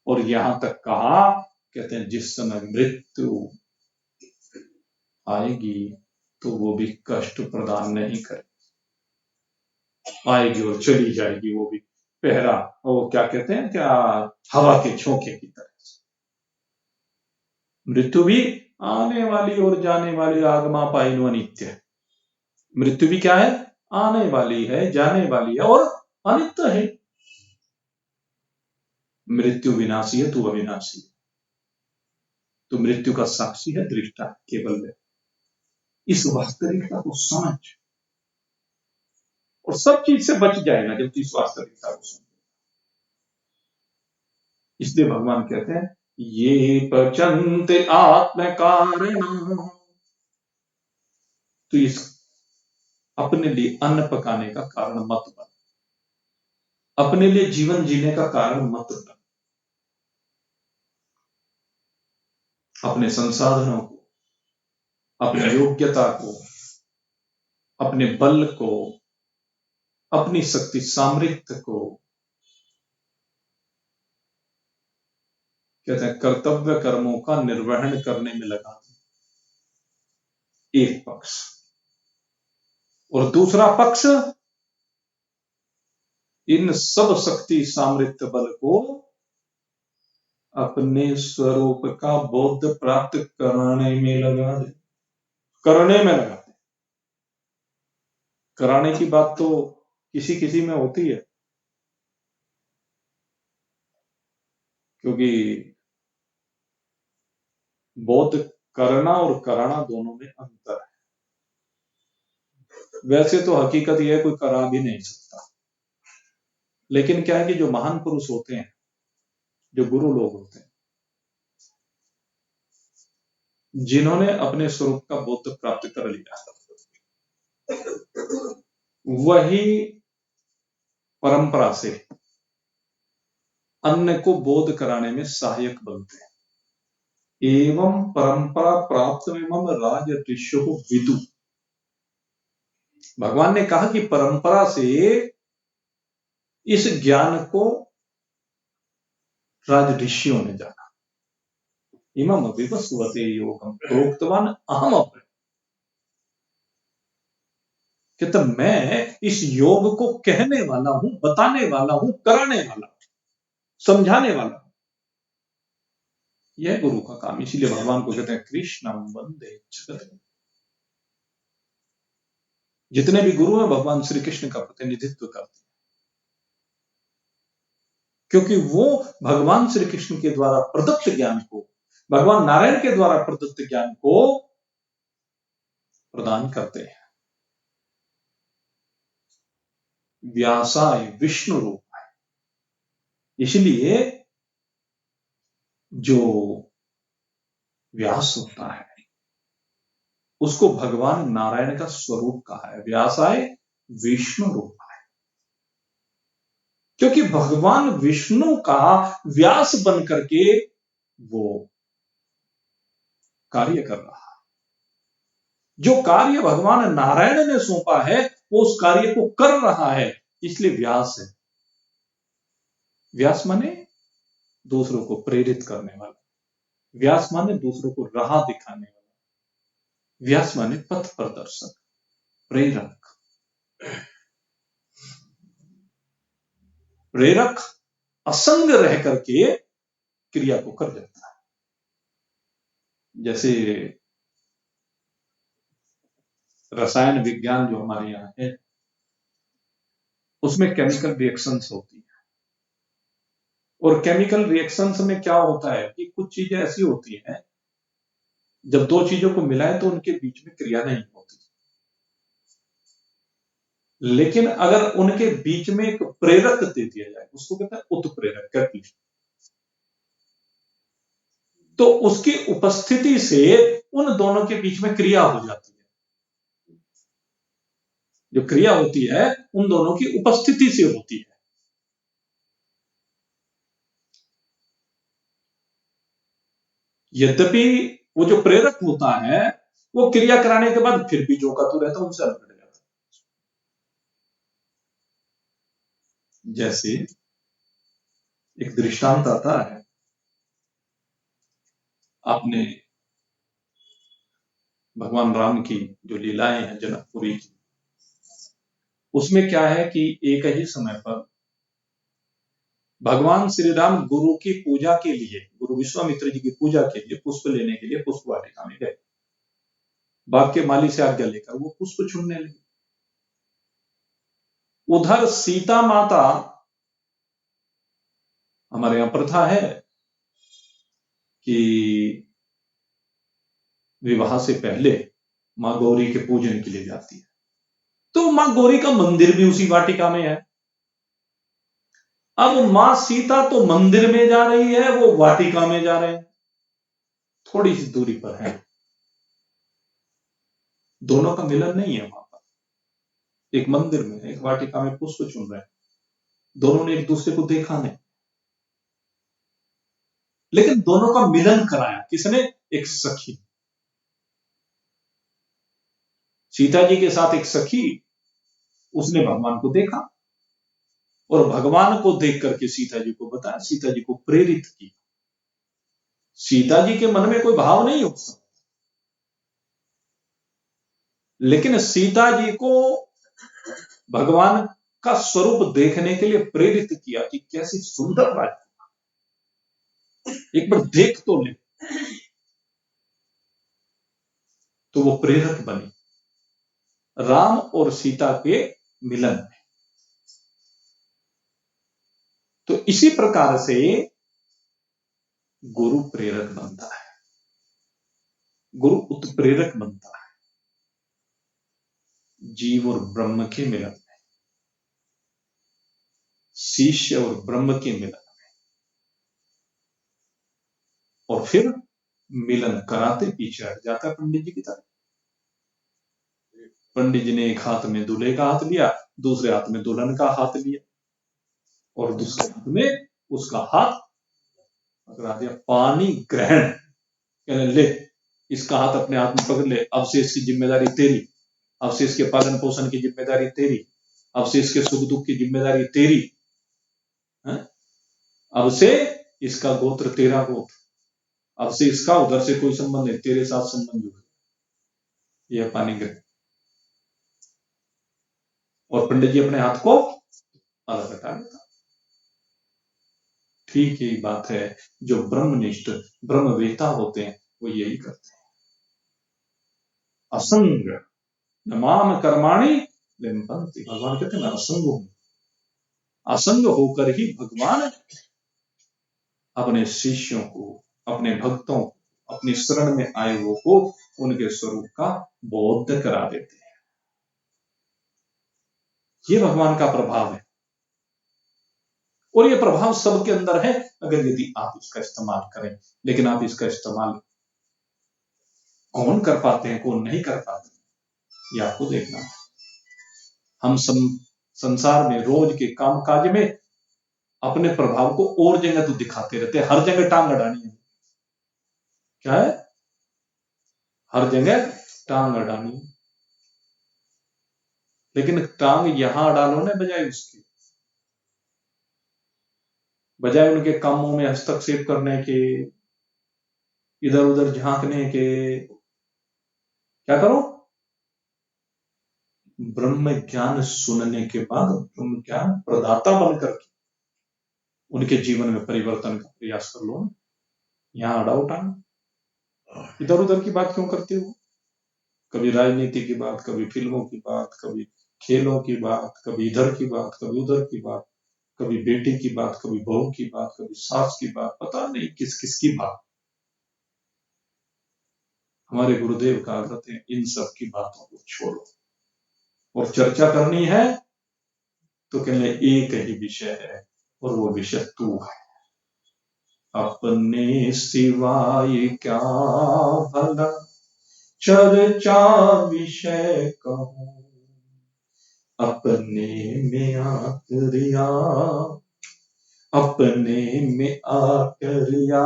और यहां तक कहा, कहते हैं जिस समय मृत्यु आएगी तो वो भी कष्ट प्रदान नहीं करेगी, आएगी और चली जाएगी। वो भी पहरा, वो क्या कहते हैं, क्या हवा के झोंके की तरह। मृत्यु भी आने वाली और जाने वाली, आगमा पाइनो अनित्य है। मृत्यु भी क्या है, आने वाली है, जाने वाली है और अनित्य है। मृत्यु विनाशी है, तू अविनाशी है। तो मृत्यु का साक्षी है, दृष्टा केवल है। इस वास्तविकता को समझ और सब चीज से बच जाएगा जब तू इस वास्तविकता को समझ। इसलिए भगवान कहते हैं ये पचन्ते आत्म कारण, तो इस अपने लिए अन्न पकाने का कारण मत बन, अपने लिए जीवन जीने का कारण मत बन। अपने संसाधनों को, अपनी योग्यता को, अपने बल को, अपनी शक्ति सामर्थ्य को, कहते हैं कर्तव्य कर्मों का निर्वहन करने में लगा दे, एक पक्ष। और दूसरा पक्ष, इन सब शक्ति सामर्थ्य बल को अपने स्वरूप का बोध प्राप्त कराने में लगा दे, करने में लगा दे। कराने की बात तो किसी किसी में होती है, क्योंकि बोध करना और कराना दोनों में अंतर है। वैसे तो हकीकत यह है कोई करा भी नहीं सकता, लेकिन क्या है कि जो महान पुरुष होते हैं, जो गुरु लोग होते हैं, जिन्होंने अपने स्वरूप का बोध प्राप्त कर लिया, वही परंपरा से अन्य को बोध कराने में सहायक बनते हैं। एवं परंपरा प्राप्त एवं राज ऋषि विदु, भगवान ने कहा कि परंपरा से इस ज्ञान को राज ऋषियों ने जाना। इमम विवस्वते योगम प्रोक्तवान अहम अपने, कहते मैं इस योग को कहने वाला हूं, बताने वाला हूं, कराने वाला हूं, समझाने वाला हूं। यह गुरु का काम। इसीलिए भगवान को कहते हैं कृष्णम वंदे जगत। जितने भी गुरु हैं भगवान श्री कृष्ण का प्रतिनिधित्व करते हैं, क्योंकि वो भगवान श्री कृष्ण के द्वारा प्रदत्त ज्ञान को, भगवान नारायण के द्वारा प्रदत्त ज्ञान को प्रदान करते हैं। व्यासाय विष्णु रूप है, इसलिए जो व्यास होता है उसको भगवान नारायण का स्वरूप कहा है। व्यासाय विष्णु रूप है, क्योंकि भगवान विष्णु का व्यास बन करके वो कार्य कर रहा है। जो कार्य भगवान नारायण ने सौंपा है वो उस कार्य को कर रहा है, इसलिए व्यास है। व्यास माने दूसरों को प्रेरित करने वाला, व्यास माने दूसरों को राह दिखाने वाला, व्यास माने पथ प्रदर्शक, प्रेरक। प्रेरक असंग रह करके क्रिया को कर देता है। जैसे रसायन विज्ञान जो हमारे यहाँ है उसमें केमिकल रिएक्शंस होती है, और केमिकल रिएक्शंस में क्या होता है कि कुछ चीजें ऐसी होती हैं जब दो चीजों को मिलाएं तो उनके बीच में क्रिया नहीं होती, लेकिन अगर उनके बीच में एक प्रेरक दे दिया जाए उसको कहते हैं उत्प्रेरक, कैटलिस्ट, तो उसकी उपस्थिति से उन दोनों के बीच में क्रिया हो जाती है। जो क्रिया होती है उन दोनों की उपस्थिति से होती है। यद्यपि वो जो प्रेरक होता है वो क्रिया कराने के बाद फिर भी जो का तो रहता है उनसे अलग हट जाता है। जैसे एक दृष्टांत आता है, आपने भगवान राम की जो लीलाएं हैं जनकपुरी की, उसमें क्या है कि एक ही समय पर भगवान श्री राम गुरु की पूजा के लिए, गुरु विश्वामित्र जी की पूजा के लिए पुष्प लेने के लिए पुष्प वाटिका में गए। बाग के माली से आज्ञा लेकर वो पुष्प चुनने लगे। उधर सीता माता, हमारे यहां प्रथा है कि विवाह से पहले मां गौरी के पूजन के लिए जाती है, तो मां गौरी का मंदिर भी उसी वाटिका में है। अब मां सीता तो मंदिर में जा रही है, वो वाटिका में जा रहे हैं, थोड़ी सी दूरी पर है, दोनों का मिलन नहीं है वहां पर। एक मंदिर में, एक वाटिका में पुष्प चुन रहे हैं, दोनों ने एक दूसरे को देखा नहीं, लेकिन दोनों का मिलन कराया किसने? एक सखी, सीता जी के साथ एक सखी, उसने भगवान को देखा और भगवान को देख करके सीता जी को बताया, सीता जी को प्रेरित किया। सीता जी के मन में कोई भाव नहीं हो सकता, लेकिन सीता जी को भगवान का स्वरूप देखने के लिए प्रेरित किया कि कैसी सुंदर बात, एक बार देख तो ले, तो वो प्रेरक बनी राम और सीता के मिलन में। तो इसी प्रकार से गुरु प्रेरक बनता है, गुरु उत्प्रेरक बनता है जीव और ब्रह्म के मिलन में, शिष्य और ब्रह्म के मिलन में, और फिर मिलन कराते पीछे हट जाता है पंडित जी की तरह। पंडित जी ने एक हाथ में दूल्हे का हाथ लिया, दूसरे हाथ में दुल्हन का हाथ लिया, और दूसरे हाथ में उसका हाथ पकड़ा दिया। पानी ग्रहण, कहने ले इसका हाथ अपने हाथ में पकड़ ले, अब से इसकी जिम्मेदारी तेरी, अब से इसके पालन पोषण की जिम्मेदारी तेरी, अब से इसके सुख दुख की जिम्मेदारी तेरी, अब से इसका गोत्र तेरा गोत्र, अब से इसका उधर से कोई संबंध नहीं, तेरे साथ संबंध जुड़, यह पानी ग्रहण। और पंडित जी अपने हाथ को अलग हटा लेता। ठीक यही बात है, जो ब्रह्मनिष्ठ ब्रह्मवेता होते हैं वो यही करते हैं। असंग नमाम कर्माणि लिम्पन्ति, भगवान कहते हैं मैं असंग हूं। असंग होकर ही भगवान अपने शिष्यों को, अपने भक्तों को, अपनी शरण में आए हुए को उनके स्वरूप का बोध करा देते हैं। ये भगवान का प्रभाव है, और ये प्रभाव सबके अंदर है अगर यदि आप इसका इस्तेमाल करें। लेकिन आप इसका इस्तेमाल कौन कर पाते हैं, कौन नहीं कर पाते, ये आपको देखना है। हम संसार में रोज के काम काज में अपने प्रभाव को और जगह तो दिखाते रहते हैं, हर जगह टांग अड़ानी है। क्या है? हर जगह टांग अड़ानी है, लेकिन टांग यहां अड़ा लो ना, बजाय उसकी, बजाय उनके कामों में हस्तक्षेप करने के, इधर उधर झांकने के, क्या करो? ब्रह्म ज्ञान सुनने के बाद ब्रह्म ज्ञान प्रदाता बनकर के उनके जीवन में परिवर्तन का प्रयास कर लो। यहां अड़ा उठाना, इधर उधर की बात क्यों करते हो? कभी राजनीति की बात, कभी फिल्मों की बात, कभी खेलों की बात, कभी इधर की बात, कभी उधर की बात, कभी बेटे की बात, कभी बहू की बात, कभी सास की बात, पता नहीं किस किस की बात। हमारे गुरुदेव का आग्रह है, इन सब की बातों को छोड़ो और चर्चा करनी है तो केवल एक ही विषय है, और वो विषय तू है। अपने सिवाय क्या भला चर्चा विषय कहूं, अपने में आकर या अपने में आकर या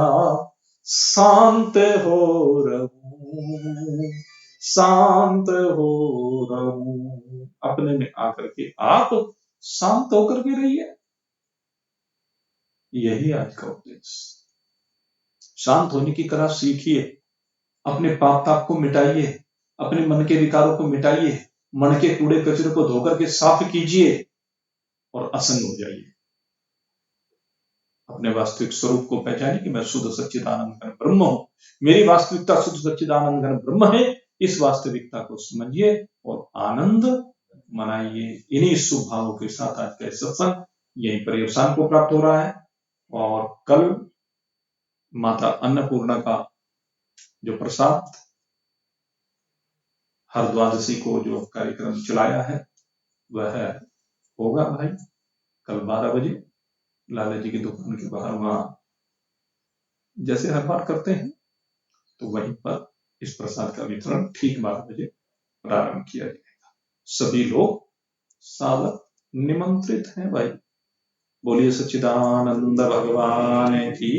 शांत हो रहूं, शांत हो रहूं। अपने में आकर के आप शांत होकर के रहिए, यही आज का उपदेश। शांत होने की कला सीखिए, अपने पाप ताप को मिटाइए, अपने मन के विकारों को मिटाइए, मन के कूड़े कचरे को धोकर के साफ कीजिए और असंग हो जाइए। अपने वास्तविक स्वरूप को पहचानिए कि मैं शुद्ध सच्चिदानंद घन ब्रह्म हूं, मेरी वास्तविकता शुद्ध सच्चिदानंद घन ब्रह्म है। इस वास्तविकता को समझिए और आनंद मनाइए। इन्हीं शुभ भावों के साथ आज का सत्संग यहीं पर अवसान को प्राप्त हो रहा है, और कल माता अन्नपूर्णा का जो प्रसाद हर द्वादशी को जो कार्यक्रम चलाया है वह होगा भाई कल 12 बजे लाला जी की दुकान के बाहर, वहां जैसे हर बार करते हैं, तो वहीं पर इस प्रसाद का वितरण ठीक 12 बजे प्रारंभ किया जाएगा। सभी लोग सादर निमंत्रित हैं भाई। बोलिए सच्चिदानंद भगवान की